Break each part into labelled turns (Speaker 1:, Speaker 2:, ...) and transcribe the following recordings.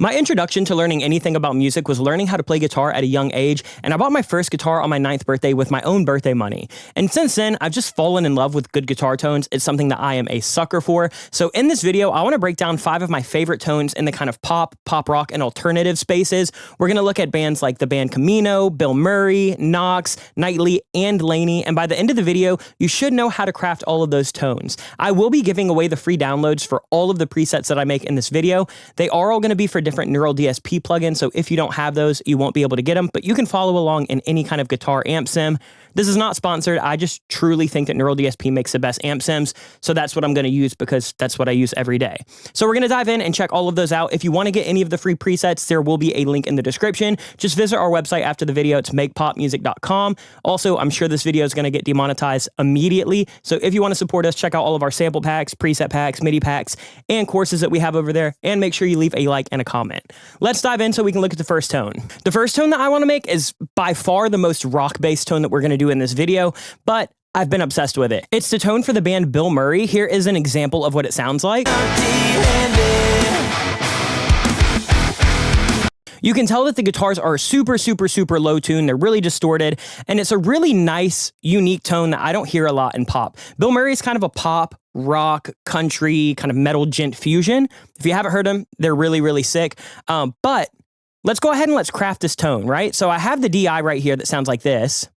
Speaker 1: My introduction to learning anything about music was learning how to play guitar at a young age, and I bought my first guitar on my 9th birthday with my own birthday money. And since then, I've just fallen in love with good guitar tones. It's something that I am a sucker for. So in this video, I want to break down 5 of my favorite tones in the kind of pop rock, and alternative spaces. We're going to look at bands like the band Camino, Bilmuri, Knox, Nightly, and LANY, and by the end of the video, you should know how to craft all of those tones. I will be giving away the free downloads for all of the presets that I make in this video. They are all going to be for different Neural DSP plugins, so if you don't have those, you won't be able to get them, but you can follow along in any kind of guitar amp sim. This is not sponsored. I just truly think that Neural DSP makes the best amp sims, so that's what I'm going to use because that's what I use every day. So we're going to dive in and check all of those out. If you want to get any of the free presets, there will be a link in the description. Just visit our website after the video. It's makepopmusic.com. Also, I'm sure this video is going to get demonetized immediately, so if you want to support us, check out all of our sample packs, preset packs, MIDI packs, and courses that we have over there, and make sure you leave a like and a comment. Let's dive in so we can look at the first tone. The first tone that I want to make is by far the most rock-based tone that we're going to do in this video, but I've been obsessed with it. It's the tone for the band Bilmuri. Here is an example of what it sounds like. You can tell that the guitars are super low tune. They're really distorted, and it's a really nice, unique tone that I don't hear a lot in pop. Bilmuri is kind of a pop, rock, country, kind of metal gent fusion. If you haven't heard them, they're really sick. But let's go ahead and let's craft this tone, right? So I have the DI right here that sounds like this.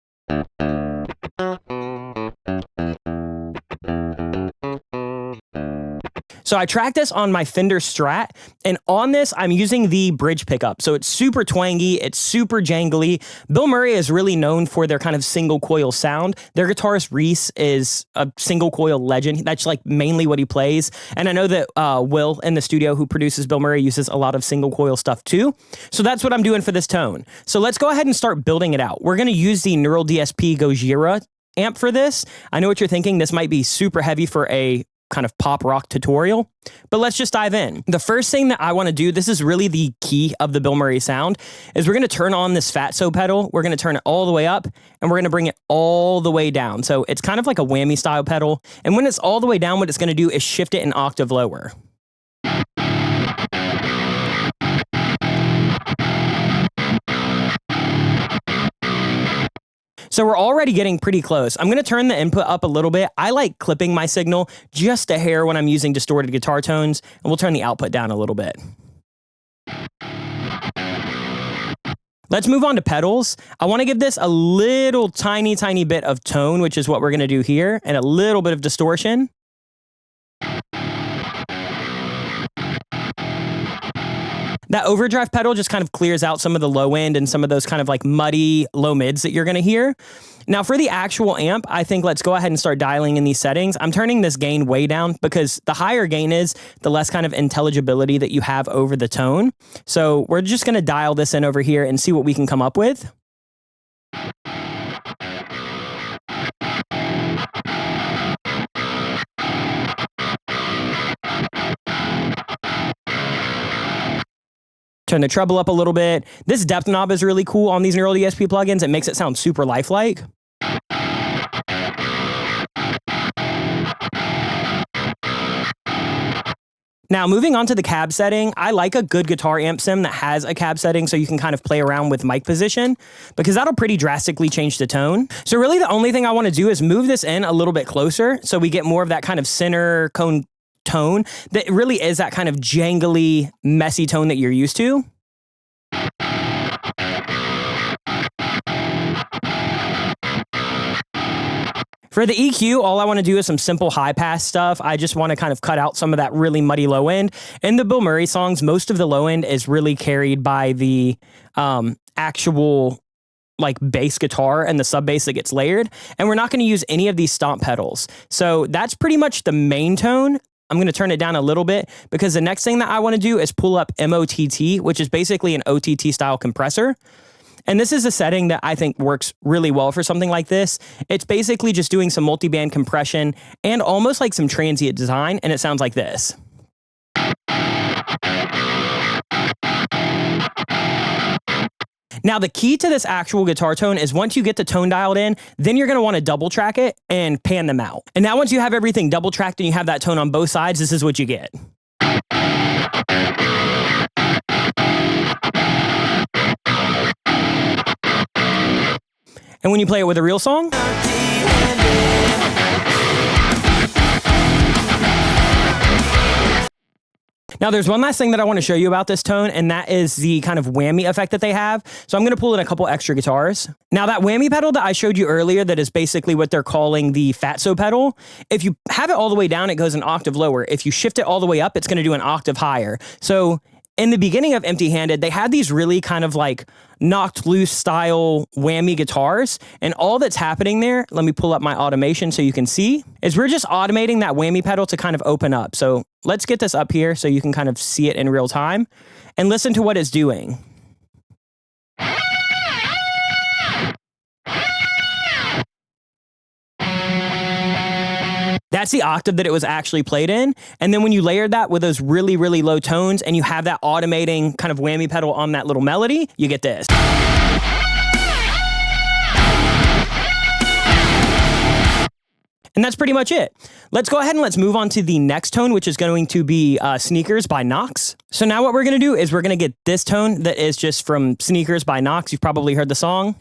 Speaker 1: So I tracked this on my Fender Strat, and on this, I'm using the bridge pickup. So it's super twangy, it's super jangly. Bilmuri is really known for their kind of single coil sound. Their guitarist Reese is a single coil legend. That's like mainly what he plays. And I know that Will in the studio who produces Bilmuri uses a lot of single coil stuff too. So that's what I'm doing for this tone. So let's go ahead and start building it out. We're gonna use the Neural DSP Gojira amp for this. I know what you're thinking. This might be super heavy for a kind of pop rock tutorial, but let's just dive in. The first thing that I want to do, this is really the key of the Bilmuri sound, is we're going to turn on this Fatso pedal. We're going to turn it all the way up, and we're going to bring it all the way down. So it's kind of like a whammy style pedal. And when it's all the way down, what it's going to do is shift it an octave lower. So we're already getting pretty close. I'm going to turn the input up a little bit. I like clipping my signal just a hair when I'm using distorted guitar tones, and we'll turn the output down a little bit. Let's move on to pedals. I want to give this a little tiny bit of tone, which is what we're going to do here, and a little bit of distortion. That overdrive pedal just kind of clears out some of the low end and some of those kind of like muddy low mids that you're going to hear. Now for the actual amp, I think let's go ahead and start dialing in these settings. I'm turning this gain way down because the higher gain is, the less kind of intelligibility that you have over the tone. So we're just going to dial this in over here and see what we can come up with. Turn the treble up a little bit. This depth knob is really cool on these Neural DSP plugins. It makes it sound super lifelike. Now, moving on to the cab setting, I like a good guitar amp sim that has a cab setting so you can kind of play around with mic position, because that'll pretty drastically change the tone. So really the only thing I want to do is move this in a little bit closer so we get more of that kind of center cone tone that really is that kind of jangly, messy tone that you're used to. For the EQ, all I want to do is some simple high pass stuff. I just want to kind of cut out some of that really muddy low end. In the Bilmuri songs, most of the low end is really carried by the actual like bass guitar and the sub bass that gets layered. And we're not going to use any of these stomp pedals. So that's pretty much the main tone. I'm going to turn it down a little bit because the next thing that I want to do is pull up MOTT, which is basically an OTT style compressor. And this is a setting that I think works really well for something like this. It's basically just doing some multi-band compression and almost like some transient design, and it sounds like this. Now, the key to this actual guitar tone is once you get the tone dialed in, then you're going to want to double track it and pan them out. And now once you have everything double tracked and you have that tone on both sides, this is what you get. And when you play it with a real song, now, there's one last thing that I want to show you about this tone, and that is the kind of whammy effect that they have. So I'm going to pull in a couple extra guitars. Now, that whammy pedal that I showed you earlier, that is basically what they're calling the fatso pedal. If you have it all the way down, it goes an octave lower. If you shift it all the way up, it's going to do an octave higher. So in the beginning of Empty Handed, they had these really kind of like knocked loose style whammy guitars. And all that's happening there, let me pull up my automation so you can see, is we're just automating that whammy pedal to kind of open up. So let's get this up here so you can kind of see it in real time and listen to what it's doing. That's the octave that it was actually played in. And then when you layered that with those really, really low tones and you have that automating kind of whammy pedal on that little melody, you get this. And that's pretty much it. Let's go ahead and let's move on to the next tone, which is going to be Sneakers by Knox. So now what we're going to do is we're going to get this tone that is just from Sneakers by Knox. You've probably heard the song.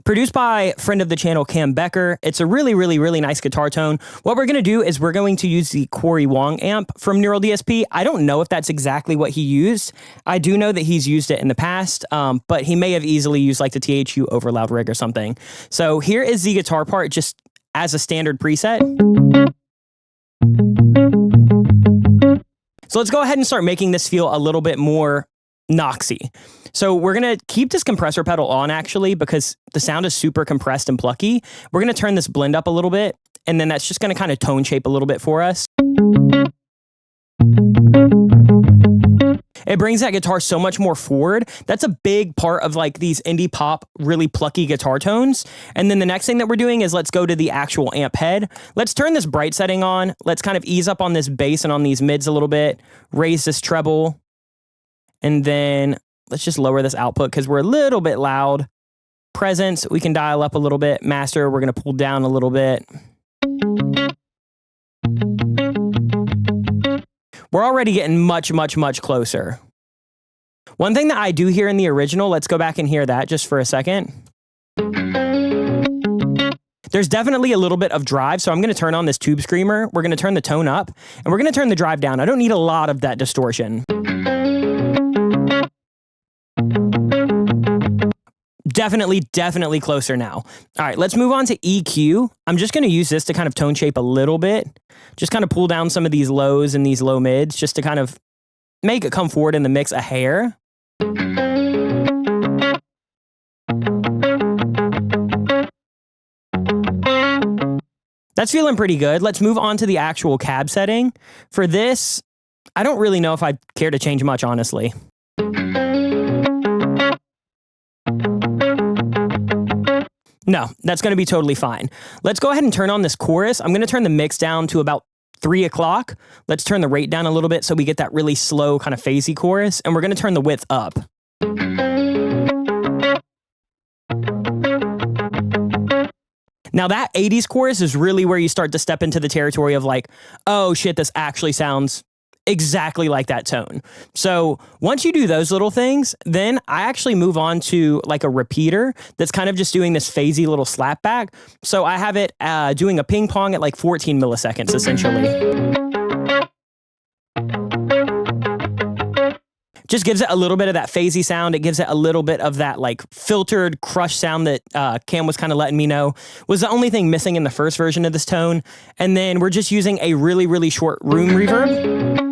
Speaker 1: Produced by friend of the channel, Cam Becker. It's a really, really, really nice guitar tone. What we're going to do is we're going to use the Corey Wong amp from Neural DSP. I don't know if that's exactly what he used. I do know that he's used it in the past, but he may have easily used like the THU Overloud rig or something. So here is the guitar part just as a standard preset. So let's go ahead and start making this feel a little bit more Knoxy. So we're going to keep this compressor pedal on actually because the sound is super compressed and plucky. We're going to turn this blend up a little bit, and then that's just going to kind of tone shape a little bit for us. It brings that guitar so much more forward. That's a big part of like these indie pop, really plucky guitar tones. And then the next thing that we're doing is let's go to the actual amp head. Let's turn this bright setting on. Let's kind of ease up on this bass and on these mids a little bit, raise this treble. And then let's just lower this output because we're a little bit loud. Presence, we can dial up a little bit. Master, we're going to pull down a little bit. We're already getting much, much, much closer. One thing that I do hear in the original, let's go back and hear that just for a second. There's definitely a little bit of drive, so I'm going to turn on this tube screamer. We're going to turn the tone up, and we're going to turn the drive down. I don't need a lot of that distortion. Definitely closer now. All right, let's move on to EQ. I'm just going to use this to kind of tone shape a little bit. Just kind of pull down some of these lows and these low mids just to kind of make it come forward in the mix a hair. That's feeling pretty good. Let's move on to the actual cab setting. For this, I don't really know if I'd care to change much, honestly. No, that's going to be totally fine. Let's go ahead and turn on this chorus. I'm going to turn the mix down to about 3 o'clock. Let's turn the rate down a little bit so we get that really slow kind of phasey chorus. And we're going to turn the width up. Now that 80s chorus is really where you start to step into the territory of like, oh shit, this actually sounds exactly like that tone. So once you do those little things, then I actually move on to like a repeater that's kind of just doing this phasey little slap back. So I have it doing a ping pong at like 14 milliseconds essentially. Just gives it a little bit of that phasey sound. It gives it a little bit of that like filtered crush sound that Cam was kind of letting me know was the only thing missing in the first version of this tone. And then we're just using a really, really short room reverb.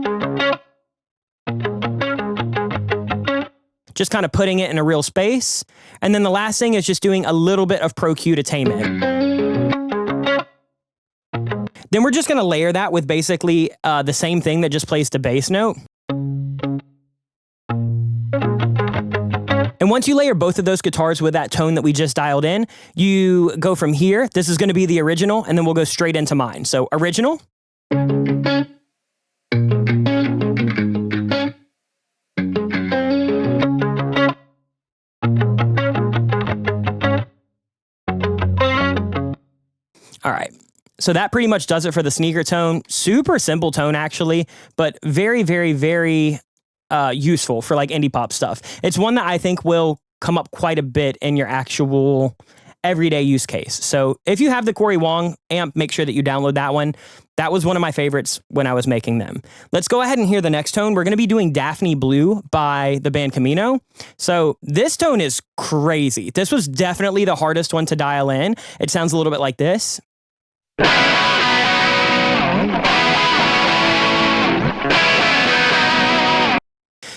Speaker 1: Just kind of putting it in a real space. And then the last thing is just doing a little bit of Pro Q to tame it. Then we're just going to layer that with basically the same thing that just plays the bass note. And once you layer both of those guitars with that tone that we just dialed in, you go from here. This is going to be the original, and then we'll go straight into mine. So original. All right. So that pretty much does it for the sneaker tone. Super simple tone, actually, but very, very, very useful for like indie pop stuff. It's one that I think will come up quite a bit in your actual everyday use case. So if you have the Corey Wong amp, make sure that you download that one. That was one of my favorites when I was making them. Let's go ahead and hear the next tone. We're going to be doing Daphne Blue by the band Camino. So this tone is crazy. This was definitely the hardest one to dial in. It sounds a little bit like this.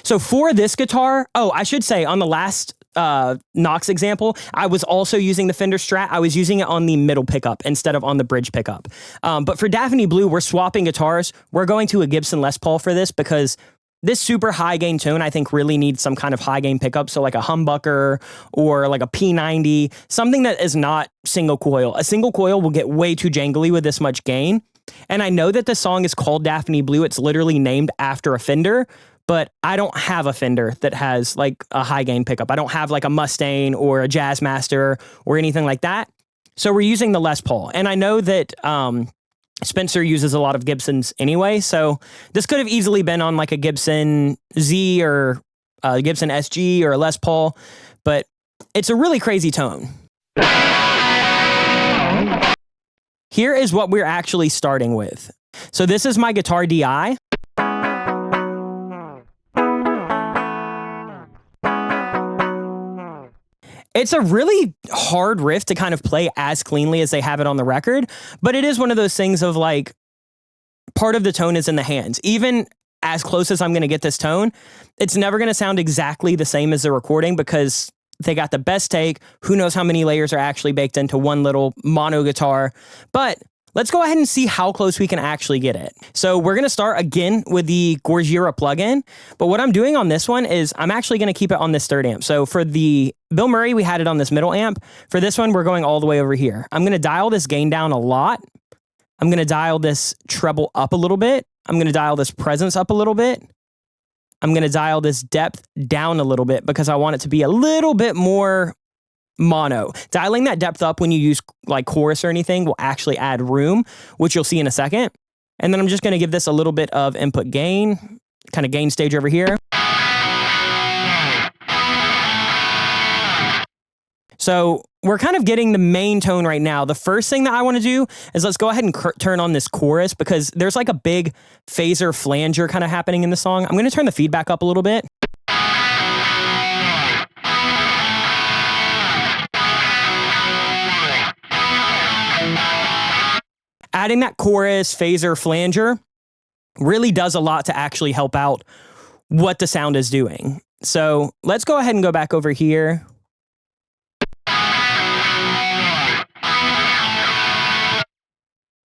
Speaker 1: So for this guitar, I should say on the last Knox example, I was also using the Fender Strat. I was using it on the middle pickup instead of on the bridge pickup. But for Daphne Blue, we're swapping guitars. We're going to a Gibson Les Paul for this because this super high gain tone, I think, really needs some kind of high gain pickup. So like a humbucker or like a P90, something that is not single coil. A single coil will get way too jangly with this much gain. And I know that the song is called Daphne Blue. It's literally named after a Fender. But I don't have a Fender that has like a high gain pickup. I don't have like a Mustang or a Jazzmaster or anything like that. So we're using the Les Paul. And I know that Spencer uses a lot of Gibsons anyway. So this could have easily been on like a Gibson Z or a Gibson SG or a Les Paul. But it's a really crazy tone. Here is what we're actually starting with. So this is my guitar DI. It's a really hard riff to kind of play as cleanly as they have it on the record, but it is one of those things of like, part of the tone is in the hands. Even as close as I'm going to get this tone, it's never going to sound exactly the same as the recording because they got the best take. Who knows how many layers are actually baked into one little mono guitar, but let's go ahead and see how close we can actually get it. So we're going to start again with the Gorgira plugin, but what I'm doing on this one is I'm actually going to keep it on this third amp. So for the Bilmuri, we had it on this middle amp. For this one, we're going all the way over here. I'm going to dial this gain down a lot. I'm going to dial this treble up a little bit. I'm going to dial this presence up a little bit. I'm going to dial this depth down a little bit because I want it to be a little bit more mono. Dialing that depth up when you use like chorus or anything will actually add room, which you'll see in a second. And then I'm just going to give this a little bit of input gain, kind of gain stage over here. So we're kind of getting the main tone right now. The first thing that I want to do is let's go ahead and turn on this chorus because there's like a big phaser flanger kind of happening in the song. I'm going to turn the feedback up a little bit. Adding that chorus, phaser, flanger really does a lot to actually help out what the sound is doing. So let's go ahead and go back over here.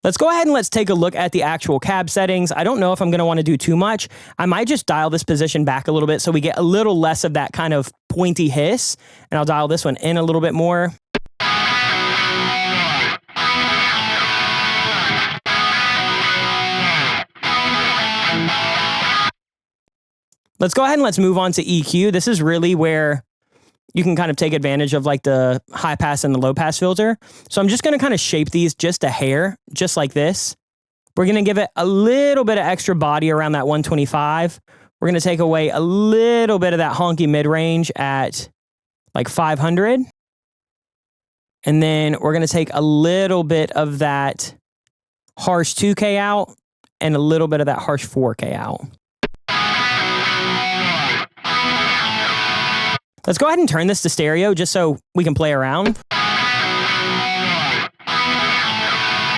Speaker 1: Let's go ahead and let's take a look at the actual cab settings. I don't know if I'm going to want to do too much. I might just dial this position back a little bit so we get a little less of that kind of pointy hiss. And I'll dial this one in a little bit more. Let's go ahead and let's move on to EQ. This is really where you can kind of take advantage of like the high pass and the low pass filter. So I'm just going to kind of shape these just a hair, just like this. We're going to give it a little bit of extra body around that 125. We're going to take away a little bit of that honky mid-range at like 500. And then we're going to take a little bit of that harsh 2K out and a little bit of that harsh 4K out. Let's go ahead and turn this to stereo just so we can play around.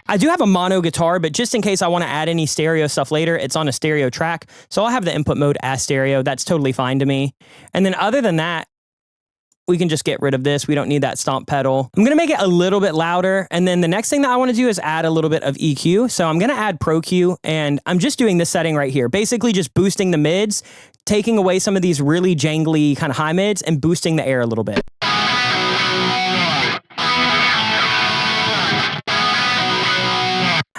Speaker 1: I do have a mono guitar, but just in case I want to add any stereo stuff later, it's on a stereo track. So I'll have the input mode as stereo. That's totally fine to me. And then other than that, we can just get rid of this. We don't need that stomp pedal. I'm going to make it a little bit louder. And then the next thing that I want to do is add a little bit of EQ. So I'm going to add Pro Q, and I'm just doing this setting right here. Basically just boosting the mids, taking away some of these really jangly kind of high mids and boosting the air a little bit.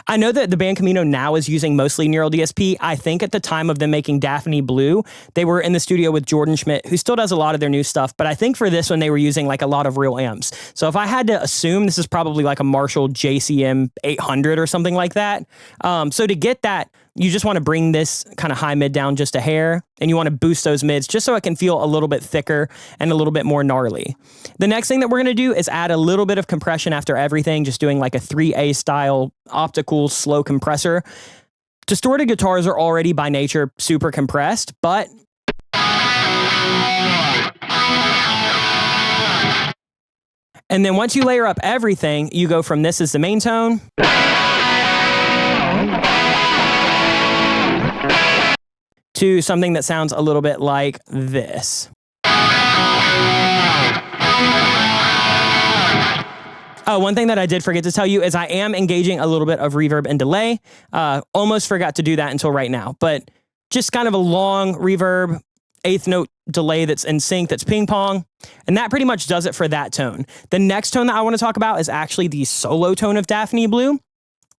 Speaker 1: I know that the band Camino now is using mostly Neural DSP. I think at the time of them making Daphne Blue, they were in the studio with Jordan Schmidt, who still does a lot of their new stuff. But I think for this one, they were using like a lot of real amps. So if I had to assume, this is probably like a Marshall JCM 800 or something like that. So to get that you just want to bring this kind of high mid down just a hair, and you want to boost those mids just so it can feel a little bit thicker and a little bit more gnarly. The next thing that we're going to do is add a little bit of compression after everything, just doing like a 3A style optical slow compressor. Distorted guitars are already by nature super compressed, but and then once you layer up everything, you go from this is the main tone to something that sounds a little bit like this. Oh, one thing that I did forget to tell you is I am engaging a little bit of reverb and delay. Almost forgot to do that until right now, but just kind of a long reverb, eighth note delay that's in sync, that's ping pong. And that pretty much does it for that tone. The next tone that I want to talk about is actually the solo tone of Daphne Blue.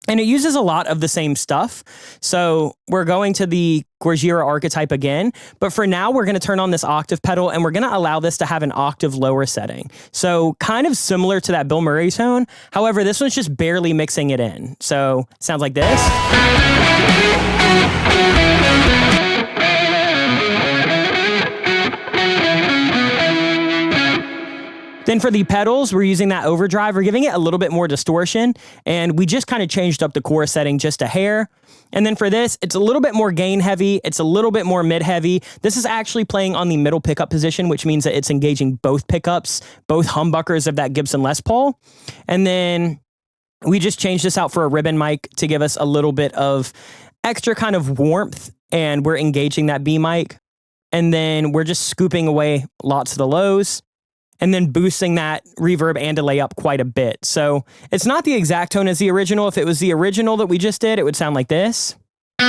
Speaker 1: And it uses a lot of the same stuff. So we're going to the Gorgira archetype again, but for now we're going to turn on this octave pedal and we're going to allow this to have an octave lower setting. So kind of similar to that Bilmuri tone. However, this one's just barely mixing it in. So it sounds like this. Then for the pedals, we're using that overdrive. We're giving it a little bit more distortion, and we just kind of changed up the chorus setting just a hair. And then for this, it's a little bit more gain heavy. It's a little bit more mid heavy. This is actually playing on the middle pickup position, which means that it's engaging both pickups, both humbuckers of that Gibson Les Paul. And then we just changed this out for a ribbon mic to give us a little bit of extra kind of warmth, and we're engaging that B mic. And then we're just scooping away lots of the lows, and then boosting that reverb and delay up quite a bit. So it's not the exact tone as the original. If it was the original that we just did, it would sound like this. But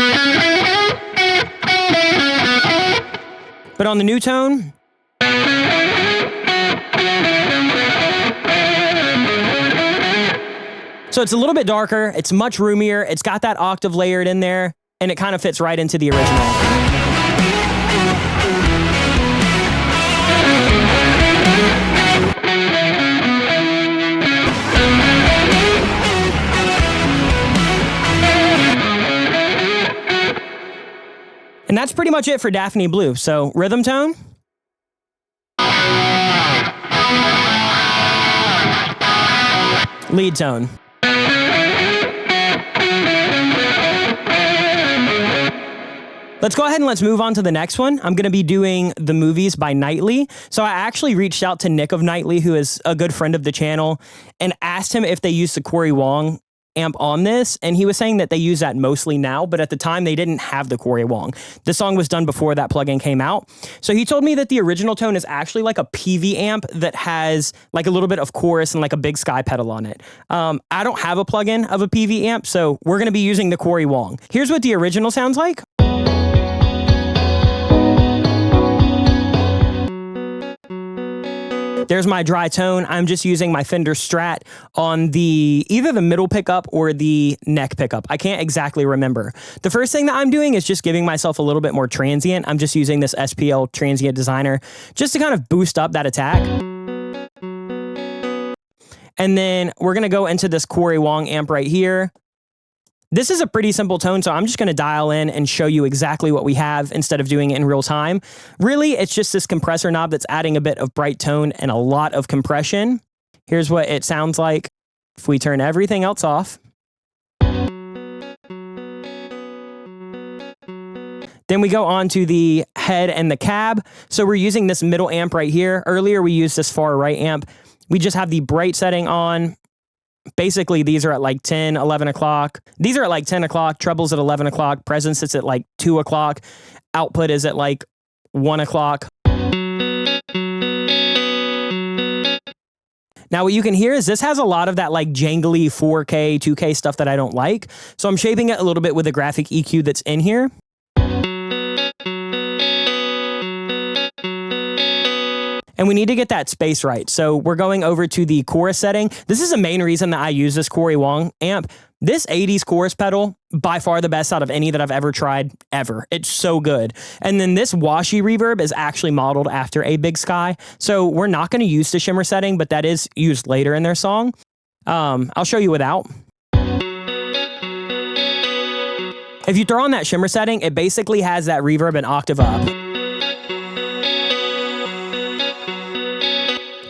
Speaker 1: on the new tone, so it's a little bit darker, it's much roomier, it's got that octave layered in there, and it kind of fits right into the original. And that's pretty much it for Daphne Blue. So rhythm tone. Lead tone. Let's go ahead and let's move on to the next one. I'm going to be doing The Movies by Nightly. So I actually reached out to Nick of Nightly, who is a good friend of the channel, and asked him if they used the Corey Wong amp on this, and he was saying that they use that mostly now, but at the time they didn't have the Corey Wong. The song was done before that plugin came out. So he told me that the original tone is actually like a PV amp that has like a little bit of chorus and like a big sky pedal on it. I don't have a plugin of a PV amp, so we're going to be using the Corey Wong. Here's what the original sounds like. There's my dry tone. I'm just using my Fender Strat on either the middle pickup or the neck pickup. I can't exactly remember. The first thing that I'm doing is just giving myself a little bit more transient. I'm just using this SPL Transient Designer just to kind of boost up that attack. And then we're going to go into this Corey Wong amp right here. This is a pretty simple tone, so I'm just going to dial in and show you exactly what we have instead of doing it in real time. Really, it's just this compressor knob that's adding a bit of bright tone and a lot of compression. Here's what it sounds like if we turn everything else off. Then we go on to the head and the cab. So we're using this middle amp right here. Earlier, we used this far right amp. We just have the bright setting on. Basically, these are at like 10, 11 o'clock. These are at like 10 o'clock, trebles at 11 o'clock, presence sits at like 2 o'clock, output is at like 1 o'clock. Now, what you can hear is this has a lot of that like jangly 4K, 2K stuff that I don't like. So I'm shaping it a little bit with the graphic EQ that's in here. And we need to get that space right. So we're going over to the chorus setting. This is the main reason that I use this Corey Wong amp. This 80s chorus pedal, by far the best out of any that I've ever tried, ever. It's so good. And then this washy reverb is actually modeled after a Big Sky. So we're not going to use the shimmer setting, but that is used later in their song. I'll show you without. If you throw on that shimmer setting, it basically has that reverb an octave up.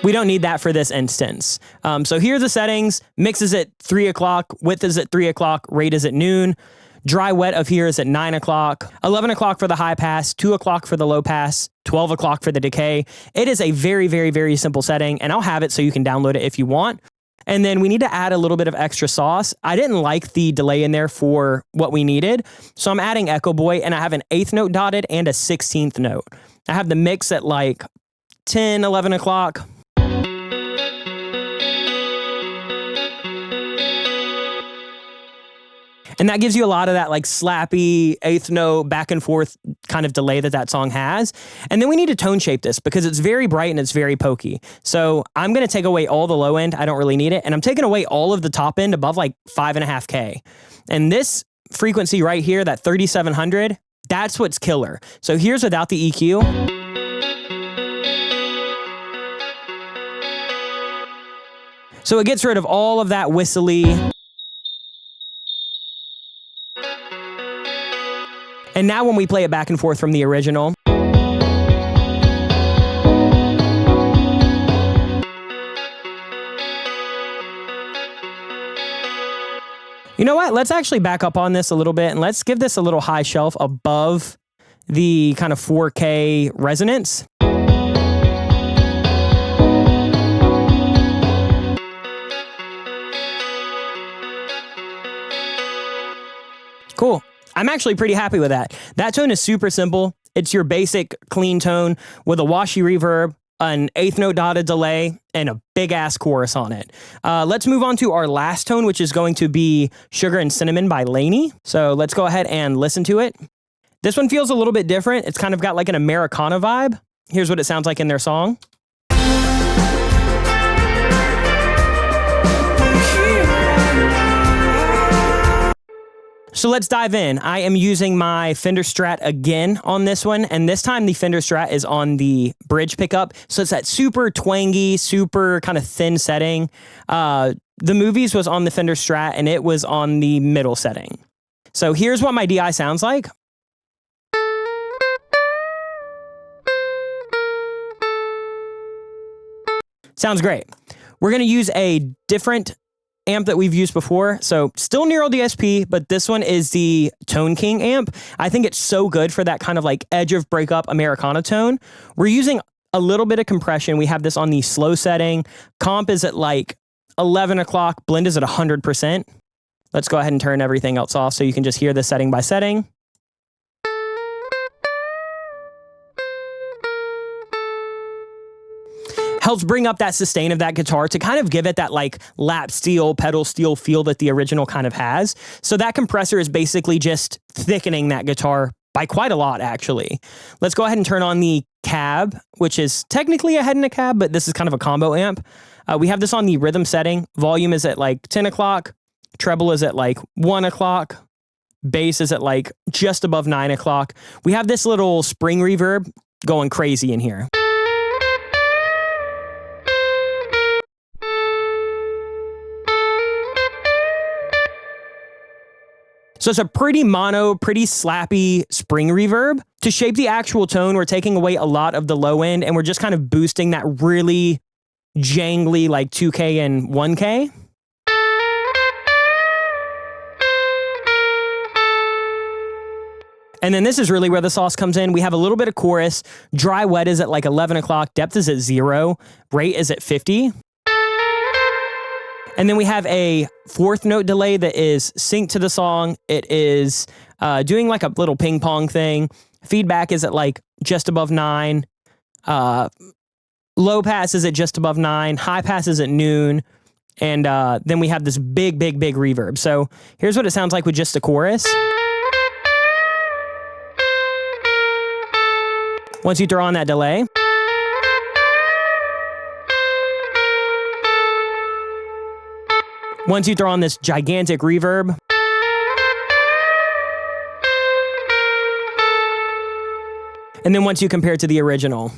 Speaker 1: We don't need that for this instance. So here are the settings. Mix is at 3 o'clock, width is at 3 o'clock, rate is at noon. Dry wet of here is at 9 o'clock, 11 o'clock for the high pass, 2 o'clock for the low pass, 12 o'clock for the decay. It is a very, very, very simple setting, and I'll have it so you can download it if you want. And then we need to add a little bit of extra sauce. I didn't like the delay in there for what we needed, so I'm adding Echo Boy, and I have an 8th note dotted and a 16th note. I have the mix at like 10, 11 o'clock. And that gives you a lot of that like slappy 8th note back and forth kind of delay that song has. And then we need to tone shape this because it's very bright and it's very pokey. So I'm going to take away all the low end. I don't really need it. And I'm taking away all of the top end above like 5.5K. And this frequency right here, that 3700, that's what's killer. So here's without the EQ. So it gets rid of all of that whistly. And now when we play it back and forth from the original, you know what? Let's actually back up on this a little bit and let's give this a little high shelf above the kind of 4K resonance. Cool. I'm actually pretty happy with that. That tone is super simple. It's your basic clean tone with a washy reverb, an 8th note dotted delay, and a big ass chorus on it. Let's move on to our last tone, which is going to be Sugar and Cinnamon by LANY. So let's go ahead and listen to it. This one feels a little bit different. It's kind of got like an Americana vibe. Here's what it sounds like in their song. So let's dive in. I am using my Fender Strat again on this one, and this time the Fender Strat is on the bridge pickup, so it's that super twangy, super kind of thin setting. The Movies was on the Fender Strat, and it was on the middle setting. So here's what my DI sounds like. Sounds great. We're going to use a different amp that we've used before. So still Neural DSP, but this one is the Tone King amp. I think it's so good for that kind of like edge of breakup Americana tone. We're using a little bit of compression. We have this on the slow setting. Comp is at like 11 o'clock. Blend is at 100%. Let's go ahead and turn everything else off so you can just hear this setting by setting. Helps bring up that sustain of that guitar to kind of give it that like lap steel, pedal steel feel that the original kind of has. So that compressor is basically just thickening that guitar by quite a lot, actually. Let's go ahead and turn on the cab, which is technically a head and a cab, but this is kind of a combo amp. We have this on the rhythm setting. Volume is at like 10 o'clock. Treble is at like 1 o'clock. Bass is at like just above 9 o'clock. We have this little spring reverb going crazy in here. So it's a pretty mono, pretty slappy spring reverb. To shape the actual tone, we're taking away a lot of the low end and we're just kind of boosting that really jangly like 2K and 1K. And then this is really where the sauce comes in. We have a little bit of chorus. Dry wet is at like 11 o'clock. Depth is at 0. Rate is at 50. And then we have a 4th note delay that is synced to the song. It is doing like a little ping pong thing. Feedback is at like just above 9. Low pass is at just above 9. High pass is at noon. And then we have this big reverb. So here's what it sounds like with just the chorus. Once you throw on that delay. Once you throw on this gigantic reverb. And then once you compare it to the original.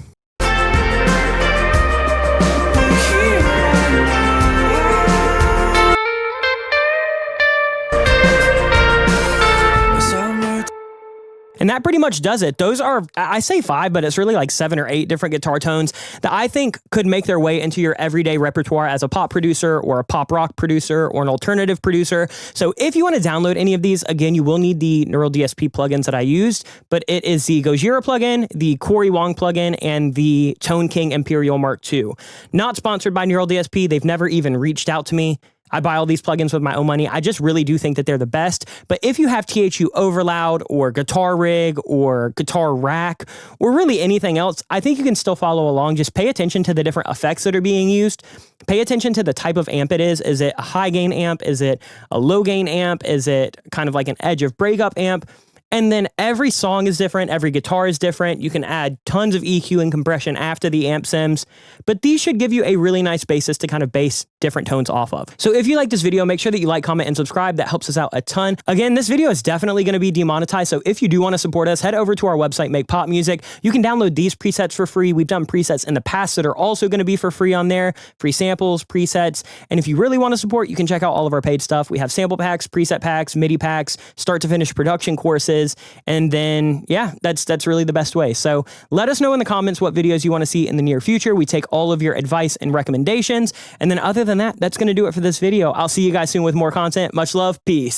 Speaker 1: And that pretty much does it. Those are, I say 5, but it's really like 7 or 8 different guitar tones that I think could make their way into your everyday repertoire as a pop producer or a pop rock producer or an alternative producer. So if you want to download any of these, again, you will need the Neural DSP plugins that I used, but it is the Gojira plugin, the Corey Wong plugin, and the Tone King Imperial Mark II. Not sponsored by Neural DSP. They've never even reached out to me. I buy all these plugins with my own money. I just really do think that they're the best. But if you have THU Overloud or Guitar Rig or Guitar Rack or really anything else, I think you can still follow along. Just pay attention to the different effects that are being used. Pay attention to the type of amp it is. Is it a high gain amp? Is it a low gain amp? Is it kind of like an edge of breakup amp? And then every song is different, every guitar is different. You can add tons of EQ and compression after the amp sims, but these should give you a really nice basis to kind of base different tones off of. So if you like this video, make sure that you like, comment, and subscribe. That helps us out a ton. Again, this video is definitely going to be demonetized, so if you do want to support us, head over to our website, Make Pop Music. You can download these presets for free. We've done presets in the past that are also going to be for free on there, free samples, presets, and if you really want to support, you can check out all of our paid stuff. We have sample packs, preset packs, MIDI packs, start to finish production courses. And then, yeah, that's really the best way. So let us know in the comments what videos you want to see in the near future. We take all of your advice and recommendations. And then other than that, that's going to do it for this video. I'll see you guys soon with more content. Much love. Peace.